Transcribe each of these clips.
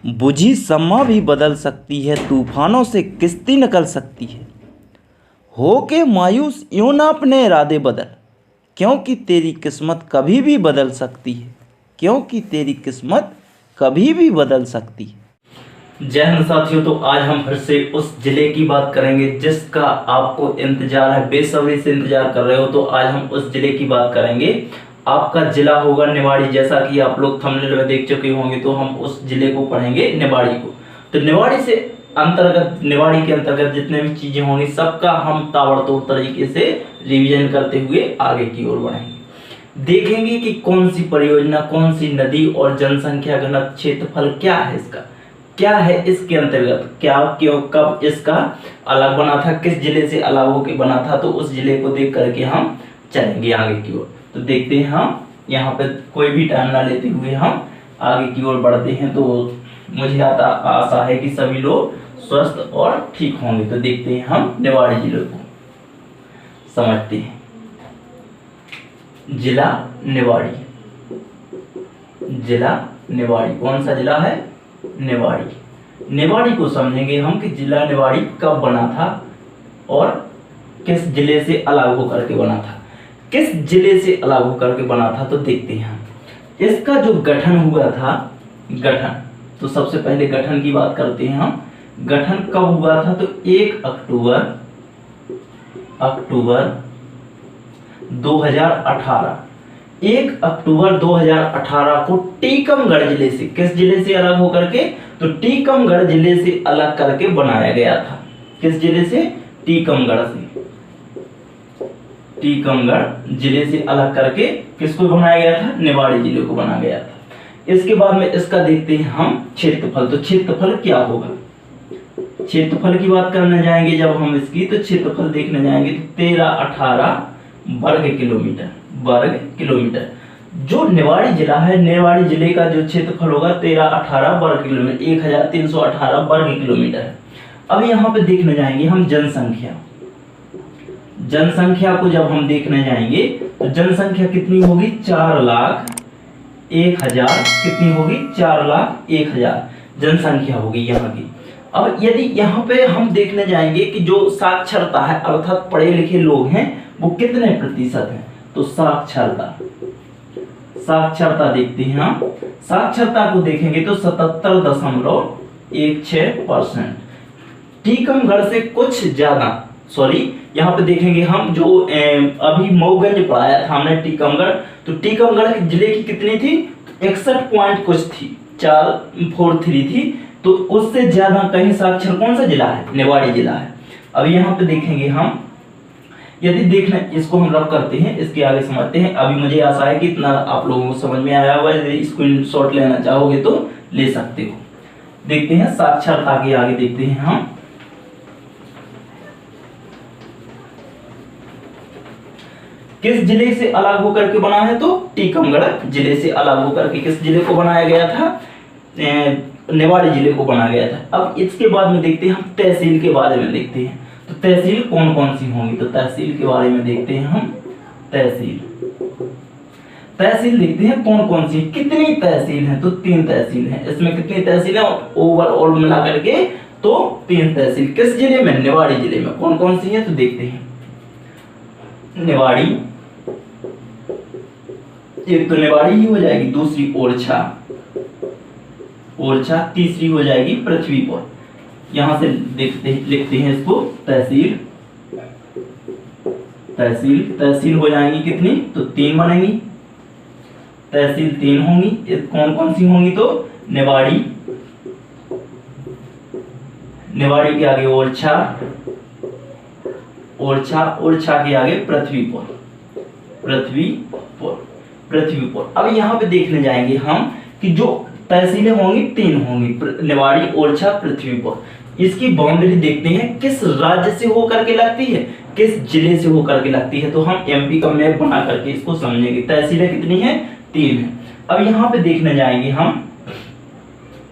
बुझी शम्मा भी बदल सकती है, तूफानों से किश्ती निकल सकती है। हो के मायूस यूं ना अपने इरादे बदल, क्योंकि तेरी किस्मत कभी भी बदल सकती है, क्योंकि तेरी किस्मत कभी भी बदल सकती है। जय हिंद साथियों, तो आज हम फिर से उस जिले की बात करेंगे जिसका आपको इंतजार है, बेसब्री से इंतजार कर रहे हो। तो आज हम उस जिले की बात करेंगे। आपका जिला होगा निवाड़ी, जैसा कि आप लोग थंबनेल में देख चुके होंगे। तो हम उस जिले को पढ़ेंगे, निवाड़ी को। तो निवाड़ी से अंतर्गत, निवाड़ी के अंतर्गत जितने भी चीजें होंगी सबका हम ताबड़तोड़ तरीके से रिवीजन करते हुए आगे की ओर बढ़ेंगे। देखेंगे कि कौन सी परियोजना, कौन सी नदी और जनसंख्या घनत्व, क्षेत्रफल क्या है, इसका क्या है, इसके अंतर्गत क्या, क्यों, कब इसका अलग बना था, किस जिले से अलग होकर बना था। तो उस जिले को देख करके हम चलेंगे आगे की ओर। तो देखते हैं हम यहाँ पे कोई भी टाइम ना लेते हुए हम आगे की ओर बढ़ते हैं। तो मुझे आशा है कि सभी लोग स्वस्थ और ठीक होंगे। तो देखते हैं हम निवाड़ी जिले को समझते हैं। जिला निवाड़ी, जिला निवाड़ी कौन सा जिला है? निवाड़ी। निवाड़ी को समझेंगे हम कि जिला निवाड़ी कब बना था और किस जिले से अलग होकर के बना था, किस जिले से अलग होकर के बना था। तो देखते हैं हम इसका जो गठन हुआ था, गठन, तो सबसे पहले गठन की बात करते हैं हम। गठन कब हुआ था? तो 1 अक्टूबर 2018, 1 अक्टूबर 2018 को टीकमगढ़ जिले से, किस जिले से अलग होकर के? तो टीकमगढ़ जिले से अलग करके बनाया गया था। किस जिले से? टीकमगढ़ से। टीकमगढ़ जिले से अलग करके किसको बनाया गया था? निवाड़ी जिले को बनाया गया था। इसके बाद में इसका देखते हैं हम क्षेत्रफल। तो क्षेत्रफल क्या होगा? क्षेत्रफल की बात करने जाएंगे जब हम इसकी, तो क्षेत्रफल देखने जाएंगे तो 1318 वर्ग किलोमीटर। जो निवाड़ी जिला है, निवाड़ी जिले का जो क्षेत्रफल होगा 1318 वर्ग किलोमीटर, 1318 वर्ग किलोमीटर है। अब यहाँ पे देखने जाएंगे हम जनसंख्या। जनसंख्या को जब हम देखने जाएंगे तो जनसंख्या कितनी होगी? 4,01,000। कितनी होगी? 4,01,000 जनसंख्या होगी यहाँ की। अब यदि यहाँ पे हम देखने जाएंगे कि जो साक्षरता है, अर्थात पढ़े लिखे लोग हैं, वो कितने प्रतिशत हैं? तो साक्षरता देखते हैं हम। साक्षरता को देखेंगे तो 77.16%। टीकमगढ़ से कुछ ज्यादा, सॉरी, यहाँ पे देखेंगे हम जो अभी मऊगंज पढ़ाया था हमने टीकमगढ़, तो टीकमगढ़ जिले की कितनी थी? 61 पॉइंट कुछ थी, 443 थी। तो उससे ज्यादा कहीं साक्षर कौन सा जिला है? निवाड़ी जिला है। अब यहाँ पे देखेंगे हम, यदि देखना, इसको हम रब करते हैं, इसके आगे समझते हैं। अभी मुझे आशा है कि इतना आप लोगों को समझ में आया होगा। यदि स्क्रीनशॉट लेना चाहोगे तो ले सकते हो। देखते हैं साक्षरता के आगे देखते हैं हम। किस जिले से अलग होकर के बना है? तो टीकमगढ़ जिले से अलग होकर के किस जिले को बनाया गया था? निवाड़ी जिले को बनाया गया था। अब इसके बाद में देखते हैं हम तहसील के बारे में देखते हैं। तो तहसील कौन कौन सी होंगी? तो तहसील के बारे में देखते हैं हम। तहसील देखते हैं कौन कौन सी, कितनी तहसील है? तो 3 तहसील है। इसमें कितनी तहसील है ओवरऑल मिला करके? तो 3 तहसील। किस जिले में? निवाड़ी जिले में। कौन कौन सी है? तो देखते हैं। निवाड़ी, एक तो निवाड़ी ही हो जाएगी, दूसरी ओरछा, तीसरी हो जाएगी पृथ्वीपुर। यहां से लिखते हैं इसको तहसील हो जाएंगी कितनी? तो 3 बनेंगी। तहसील 3 होंगी। कौन कौन सी होंगी? तो निवाड़ी के आगे ओरछा के आगे पृथ्वीपुर। अब यहाँ पे देखने जाएंगे हम कि जो तहसीलें होंगी 3 होंगी, निवाड़ी, ओरछा, पृथ्वीपुर। इसकी बाउंड्री देखते हैं किस राज्य से होकर के लगती है, किस जिले से होकर के लगती है। तो हम एमपी का मैप बना करके इसको समझेंगे। तहसीलें कितनी है? 3 है। अब यहाँ पे देखने जाएंगे हम,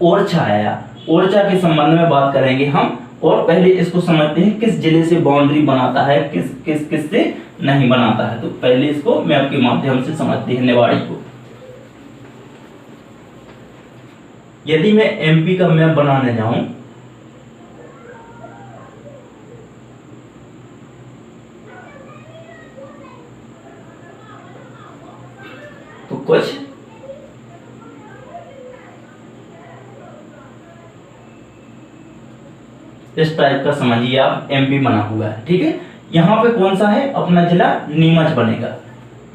ओरछा आया, ओरछा के संबंध में बात करेंगे हम। और पहले इसको समझते हैं किस जिले से बाउंड्री बनाता है, किस से नहीं बनाता है। तो पहले इसको मैप के माध्यम से समझते हैं निवाड़ी को। यदि मैं एमपी का मैप बनाने जाऊं तो कुछ इस टाइप का समझिए आप एमपी बना हुआ है। ठीक है, यहाँ पे कौन सा है अपना जिला, नीमच बनेगा।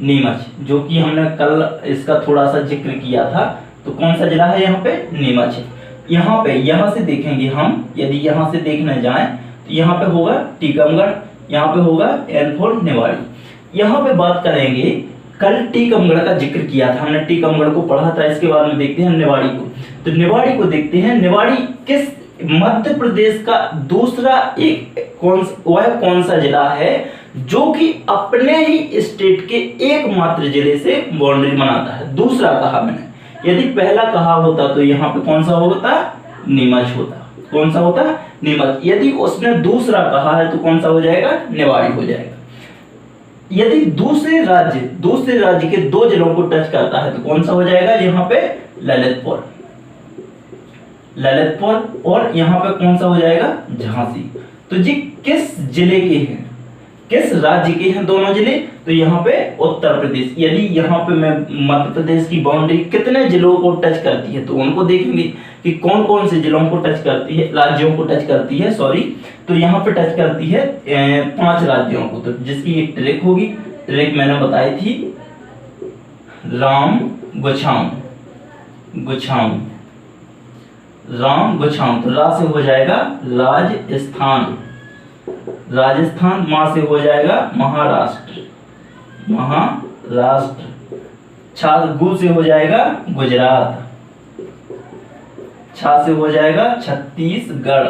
नीमच जो कि हमने कल इसका थोड़ा सा जिक्र किया था, तो कौन सा जिला है यहाँ पे, नीमच है। यहाँ पे यहाँ से देखेंगे हम, यदि यहाँ से देखने जाएं तो यहाँ पे होगा टीकमगढ़, यहाँ पे होगा N4 निवाड़ी। यहाँ पे बात करेंगे, कल टीकमगढ़ का जिक्र किया था हमने, टीकमगढ़ को पढ़ा था, इसके बाद में देखते हैं निवाड़ी को। तो निवाड़ी को देखते हैं, निवाड़ी किस मध्य प्रदेश का दूसरा एक कौन सा जिला है जो कि अपने ही स्टेट के एकमात्र जिले से बाउंड्री बनाता है। दूसरा कहा मैंने, यदि पहला कहा होता तो यहाँ पे कौन सा होता, नीमच होता। कौन सा होता, नीमच। यदि उसने दूसरा कहा है तो कौन सा हो जाएगा, निवाड़ी हो जाएगा। यदि दूसरे राज्य के दो जिलों को टच करता है तो कौन सा हो जाएगा, यहाँ पे ललितपुर। और यहाँ पे कौन सा हो जाएगा, झांसी। तो जी किस जिले के हैं, किस राज्य के हैं दोनों जिले, तो यहाँ पे उत्तर प्रदेश। यदि यहाँ पे मैं मध्य प्रदेश की बाउंड्री कितने जिलों को टच करती है तो उनको देखेंगे कि कौन कौन से जिलों को टच करती है, राज्यों को टच करती है, सॉरी। तो यहाँ पे टच करती है 5 राज्यों को, तो जिसकी एक ट्रैक होगी, ट्रैक मैंने बताई थी, राम गुछाम। तो रा से हो जाएगा राजस्थान, माँ से हो जाएगा महाराष्ट्र, गु से हो जाएगा गुजरात, छा से हो जाएगा छत्तीसगढ़,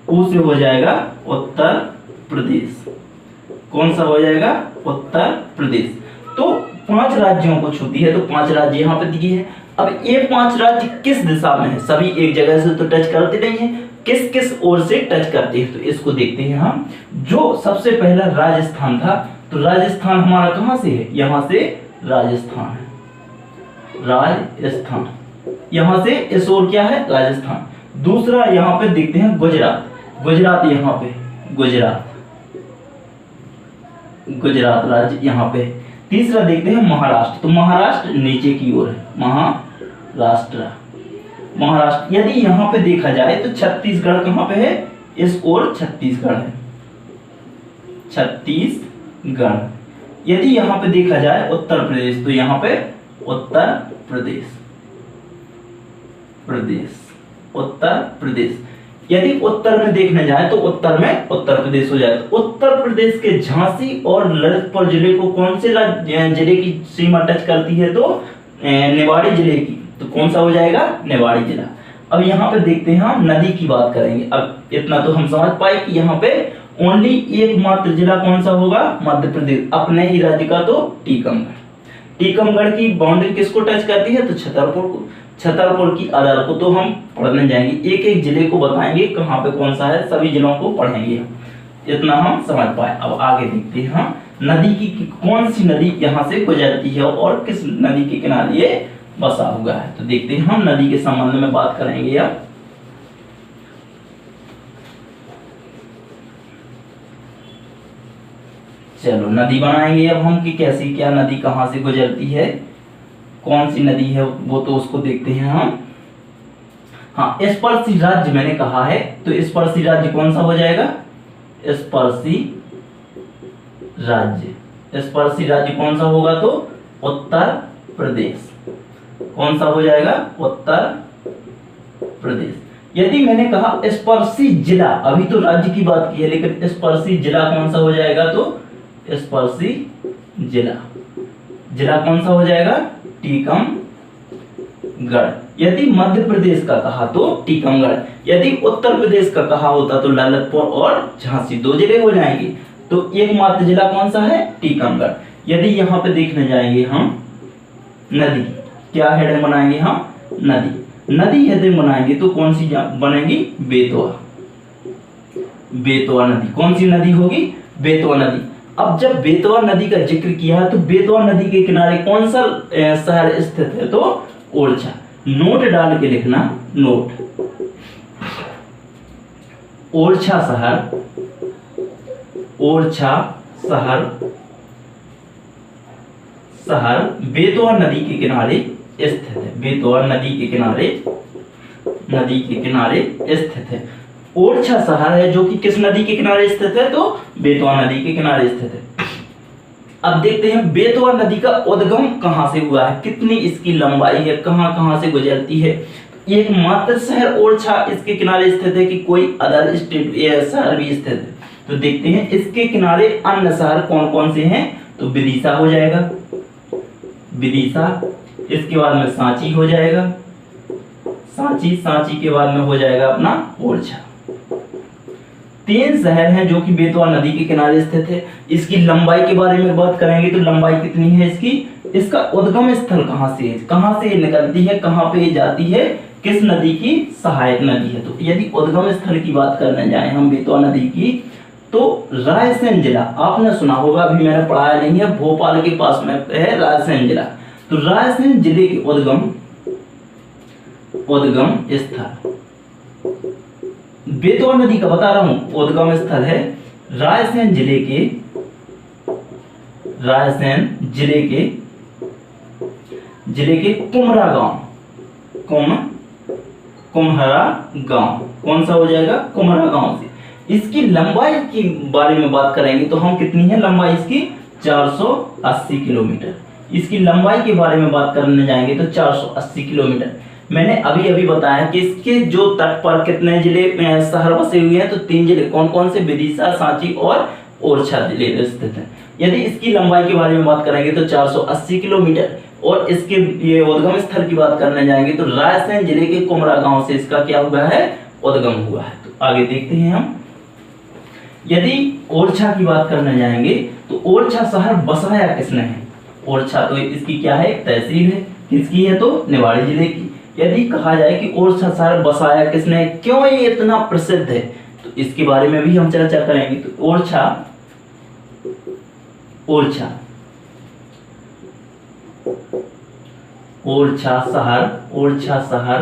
उ से हो जाएगा उत्तर प्रदेश। कौन सा हो जाएगा, उत्तर प्रदेश। तो 5 राज्यों को छूती है, तो 5 राज्य यहाँ पे दिए हैं। अब ये 5 राज्य किस दिशा में है, सभी एक जगह से तो टच करते नहीं है, किस किस ओर से टच करते हैं, तो इसको देखते हैं हम। जो सबसे पहला राजस्थान था, तो राजस्थान हमारा कहां से है, यहाँ से राजस्थान, यहाँ से इस ओर क्या है, राजस्थान। दूसरा यहाँ पे देखते हैं गुजरात, यहाँ पे गुजरात राज्य यहाँ पे। तीसरा देखते हैं महाराष्ट्र, तो महाराष्ट्र नीचे की ओर है, महाराष्ट्र। यदि यहाँ पे देखा जाए तो छत्तीसगढ़ कहाँ पे है, इस ओर छत्तीसगढ़ है, यदि यहाँ पे देखा जाए उत्तर प्रदेश, तो यहाँ पे उत्तर प्रदेश। यदि उत्तर में देखने जाए तो उत्तर में उत्तर प्रदेश हो जाए। तो उत्तर प्रदेश के झांसी और ललितपुर जिले को कौन से जिले की सीमा टच करती है, तो निवाड़ी जिले की। तो कौन सा हो जाएगा, निवाड़ी जिला। अब यहाँ पे देखते हैं हम नदी की बात करेंगे। अब इतना तो हम समझ पाए कि यहाँ पे ओनली एकमात्र जिला कौन सा होगा, मध्य प्रदेश, अपने ही राज्य का, तो टीकमगढ़ की बाउंड्री किसको टच करती है, तो छतरपुर की अदर को तो हम पढ़ने जाएंगे, एक एक जिले को बताएंगे कहाँ पे कौन सा है, सभी जिलों को पढ़ेंगे। इतना हम समझ पाए। अब आगे देखते हैं हम नदी की कौन सी नदी यहाँ से गुजरती है और किस नदी के किनारे ये बसा हुआ है। तो देखते हैं हम नदी के संबंध में बात करेंगे। अब चलो नदी बनाएंगे अब हम कि कैसी क्या नदी कहाँ से गुजरती है, कौन सी नदी है वो तो उसको देखते हैं हम। हाँ, स्पर्शी राज्य मैंने कहा है, तो स्पर्शी राज्य कौन सा हो जाएगा, स्पर्शी राज्य कौन सा होगा, तो उत्तर प्रदेश। कौन सा हो जाएगा, उत्तर प्रदेश। यदि मैंने कहा स्पर्शी जिला, अभी तो राज्य की बात की है, लेकिन स्पर्शी जिला कौन सा हो जाएगा, तो स्पर्शी जिला कौन सा हो जाएगा, टीकमगढ़। यदि मध्य प्रदेश का कहा तो टीकमगढ़, यदि उत्तर प्रदेश का कहा होता तो ललितपुर और झांसी, 2 जिले हो जाएंगे। तो एकमात्र जिला कौन सा है, टीकमगढ़। यदि यहाँ पे देखने जाएंगे हम नदी, क्या हेडिंग बनाएंगे हम, नदी हेडिंग बनाएंगे तो कौन सी बनेगी, बेतवा नदी। कौन सी नदी होगी, बेतवा नदी। अब जब बेतवा नदी का जिक्र किया है तो बेतवा नदी के किनारे कौन सा शहर स्थित है? तो ओरछा। नोट डाल के लिखना, नोट। ओरछा शहर, ओरछा शहर शहर बेतवा नदी के किनारे स्थित है। बेतवा नदी के किनारे स्थित है। ओरछा शहर है जो कि किस नदी के किनारे स्थित है? तो बेतवा नदी के किनारे स्थित है। अब देखते हैं बेतवा नदी का उद्गम कहां से हुआ है, कितनी इसकी लंबाई है, कहां कहां से गुजरती है। एकमात्र शहर ओरछा इसके किनारे स्थित है कि कोई अदर स्टेट शहर भी स्थित है? तो देखते हैं इसके किनारे अन्य शहर कौन कौन से हैं। तो विदिशा हो जाएगा, विदिशा। इसके बाद में सांची हो जाएगा, सांची के बाद में हो जाएगा अपना ओरछा। 3 शहर हैं जो कि बेतवा नदी के किनारे स्थित है। इसकी लंबाई के बारे में बात करेंगे तो लंबाई कितनी है इसकी? इसका उद्गम स्थल कहां से है, कहां से निकलती है, कहां पे जाती है, किस नदी की सहायक नदी है? तो यदि उद्गम स्थल की बात करने जाए हम बेतवा नदी की, तो रायसेन जिला, आपने सुना होगा, अभी मैंने पढ़ाया नहीं है, भोपाल के पास में है रायसेन जिला। तो रायसेन जिले के उद्गम स्थल बेतवा नदी का बता रहा हूं, उद्गम स्थल है रायसेन जिले के कुम्हरा गांव, कुम्हरा गांव। कौन सा हो जाएगा? कुम्हरा गांव से। इसकी लंबाई के बारे में बात करेंगे तो हम कितनी है लंबाई इसकी? 480 किलोमीटर। इसकी लंबाई के बारे में बात करने जाएंगे तो 480 किलोमीटर। मैंने अभी अभी बताया कि इसके जो तट पर कितने जिले शहर बसे हुए हैं, तो 3 जिले। कौन कौन से? विदिशा, सांची और ओरछा जिले स्थित हैं। यदि इसकी लंबाई के बारे में बात करेंगे तो 480 किलोमीटर, और इसके ये उद्गम स्थल की बात करने जाएंगे तो रायसेन जिले के कुम्हरा गांव से इसका क्या हुआ है? उद्गम हुआ है। तो आगे देखते हैं हम। यदि ओरछा की बात करने जाएंगे तो ओरछा शहर बसाया किसने है? ओरछा तो इसकी क्या है? तहसील है। किसकी है? तो निवाड़ी जिले की। यदि कहा जाए कि ओरछा शहर बसाया किसने, क्यों ये इतना प्रसिद्ध है, तो इसके बारे में भी हम चर्चा करेंगे। तो ओरछा शहर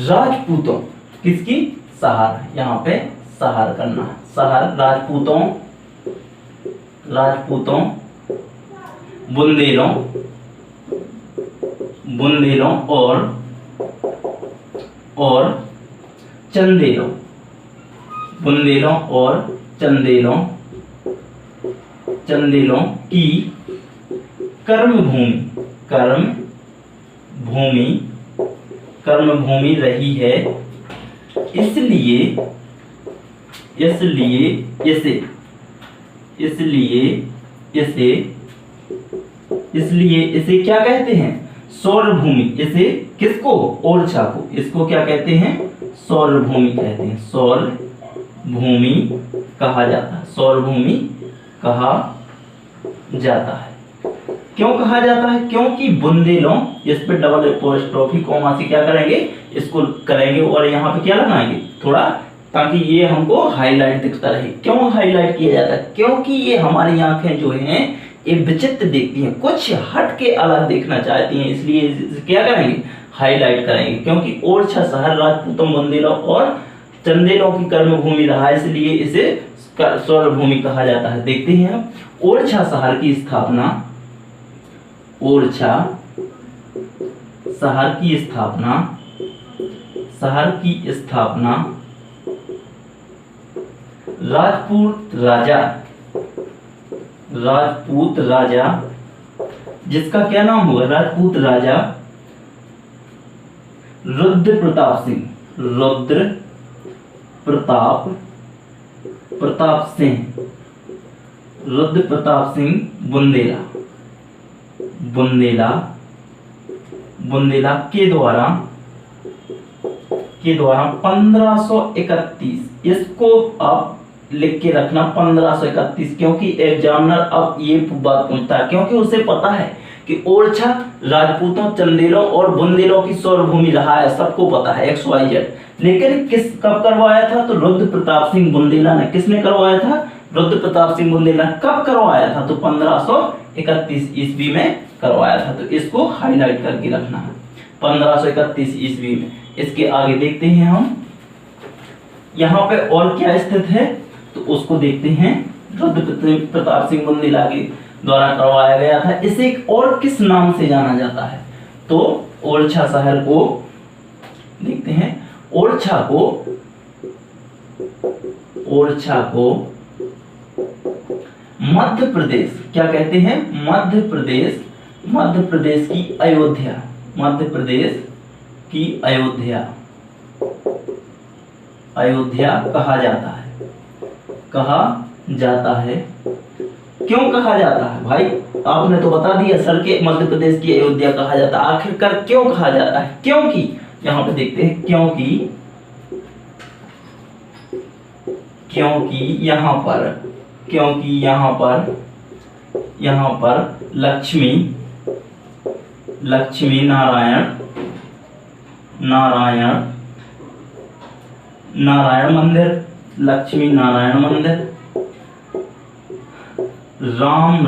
राजपूतों, किसकी? शहर, यहाँ पे शहर करना है। शहर राजपूतों, बुंदेलों और चंदेलों, बुंदेलों और चंदेलों की कर्मभूमि रही है। इसलिए इसे क्या कहते हैं? सौर भूमि। इसे किसको? ओरछा को। इसको क्या कहते हैं? सौर भूमि कहते हैं। सौर भूमि कहा जाता है। सौर भूमि कहा जाता है। क्यों कहा जाता है? क्योंकि बुंदेलों, इस पे डबल एपोस्ट्रोफी कॉमा से क्या करेंगे? इसको करेंगे और यहाँ पे क्या लगाएंगे? थोड़ा, ताकि ये हमको हाईलाइट दिखता रहे। क्यों हाईलाइट किया जाता है? क्योंकि ये हमारी आंखें जो हैं ये विचित्र देखती हैं, कुछ हट के अलग देखना चाहती हैं, इसलिए क्या करेंगे? हाईलाइट करेंगे। क्योंकि ओरछा शहर राजपूतों, बुंदेलों और चंदेलों की कर्मभूमि रहा है, इसलिए इसे सौर भूमि कहा जाता है। देखते हैं हम ओरछा शहर की स्थापना। राजपूत राजा जिसका क्या नाम हुआ? राजपूत राजा रुद्र प्रताप सिंह बुंदेला के द्वारा 1531, इसको आप लिख के रखना 1531, क्योंकि एग्जामिनर अब ये बात पूछता है, क्योंकि उसे पता है कि ओरछा राजपूतों, चंदेलों और बुंदेलों की सौर भूमि रहा है, सबको पता है XYZ। लेकिन कब करवाया था? तो रुद्र प्रताप सिंह बुंदेला ने। किसने करवाया था? रुद्र प्रताप सिंह बुंदेला कब करवाया था? तो 1531 ईस्वी में करवाया था। तो इसको हाईलाइट करके रखना है, 1531 ईस्वी में। इसके आगे देखते हैं हम, यहाँ पे और क्या स्थित है तो उसको देखते हैं। रुद्र प्रताप सिंह बुंदेला के द्वारा करवाया गया था। इसे एक और किस नाम से जाना जाता है? तो ओरछा शहर को देखते हैं। ओरछा को मध्य प्रदेश क्या कहते हैं? मध्य प्रदेश की अयोध्या, मध्य प्रदेश की अयोध्या कहा जाता है। क्यों कहा जाता है भाई? आपने तो बता दिया सर के मध्य प्रदेश की अयोध्या कहा जाता है। आखिरकार क्यों कहा जाता है? क्योंकि यहां पे देखते हैं, क्योंकि यहां पर लक्ष्मी नारायण मंदिर, लक्ष्मी नारायण मंदिर, राम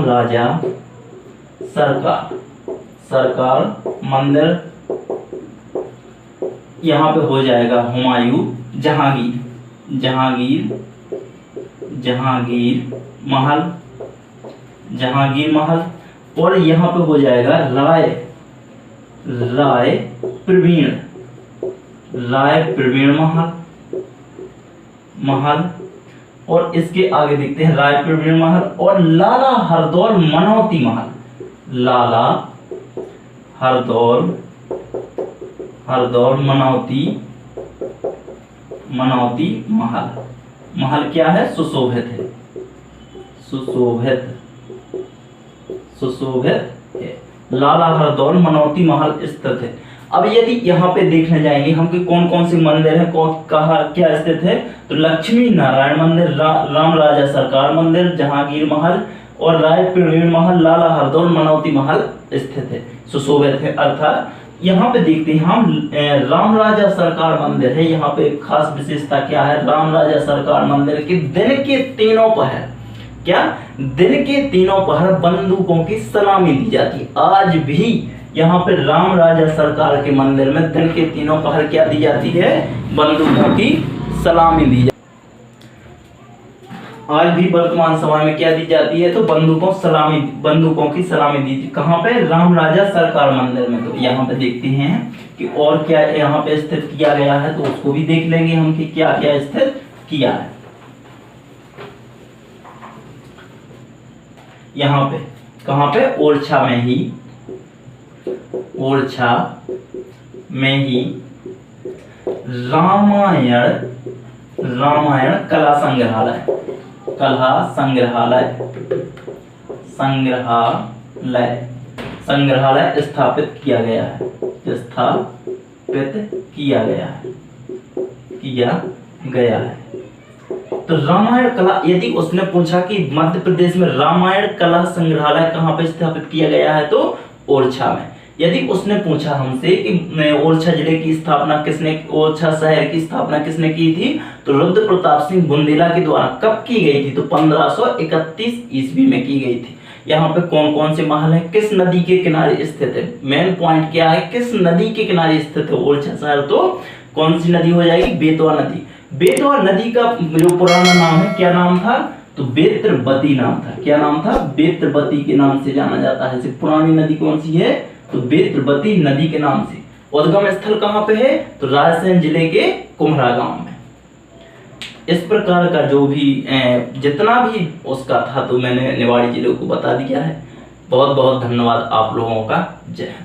राजा सरकार मंदिर, यहाँ पे हो जाएगा हुमायूं, जहांगीर महल, और यहाँ पे हो जाएगा राय प्रवीण महल, और इसके आगे देखते हैं राय प्रवीण महल और लाला हरदौल मनौती महल, लाला हरदौल मनौती महल क्या है? सुशोभित है, लाला हरदौल मनौती महल स्थित है। अब यदि यहाँ पे देखने जाएंगे हम कि कौन कौन से मंदिर हैं, कहाँ क्या स्थित है, तो लक्ष्मी नारायण मंदिर, राम राजा सरकार मंदिर, जहांगीर महल और राय प्रवीण महल, लाला हरदौल मनौती महल स्थित है, सुशोभित है। अर्थात यहाँ पे देखते हैं हम राम राजा सरकार मंदिर है। यहाँ पे खास विशेषता क्या है? राम राजा सरकार मंदिर के दिन के तीनों पहर बंदूकों की सलामी दी जाती है। आज भी यहाँ पे राम राजा सरकार के मंदिर में दिन के तीनों पहर क्या दी जाती है? बंदूकों की सलामी दी जाती है। आज भी वर्तमान समय में क्या दी जाती है? तो बंदूकों की सलामी दी। कहाँ पे? राम राजा सरकार मंदिर में। तो यहाँ पे देखते हैं कि और क्या यहाँ पे स्थित किया गया है, तो उसको भी देख लेंगे हम कि क्या क्या स्थित किया है। यहाँ पे कहाँ पे? ओरछा में ही रामायण कला संग्रहालय स्थापित किया गया है। तो रामायण कला, यदि उसने पूछा कि मध्य प्रदेश में रामायण कला संग्रहालय कहाँ पे स्थापित किया गया है, तो ओरछा में। यदि उसने पूछा हमसे कि ओरछा जिले की स्थापना ओरछा शहर की स्थापना किसने की थी, तो रुद्र प्रताप सिंह बुंदेला के द्वारा कब की गई थी, तो 1531 ईस्वी में की गई थी। यहाँ पे कौन कौन से महल है, किस नदी के किनारे स्थित है? मेन पॉइंट क्या है? किस नदी के किनारे स्थित है ओरछा शहर? तो कौन सी नदी हो जाएगी? बेतवा नदी। बेतवा नदी का जो पुराना नाम है, क्या नाम था? तो बेत्रवती नाम था। क्या नाम था? बेत्रवती के नाम से जाना जाता है। पुरानी नदी कौन सी है? तो बेत्रवती नदी के नाम से। उद्गम स्थल कहाँ पे है? तो रायसेन जिले के कुम्हरा गांव में। इस प्रकार का जो भी जितना भी उसका था, तो मैंने निवाड़ी जिले को बता दिया है। बहुत बहुत धन्यवाद आप लोगों का। जय हिंद।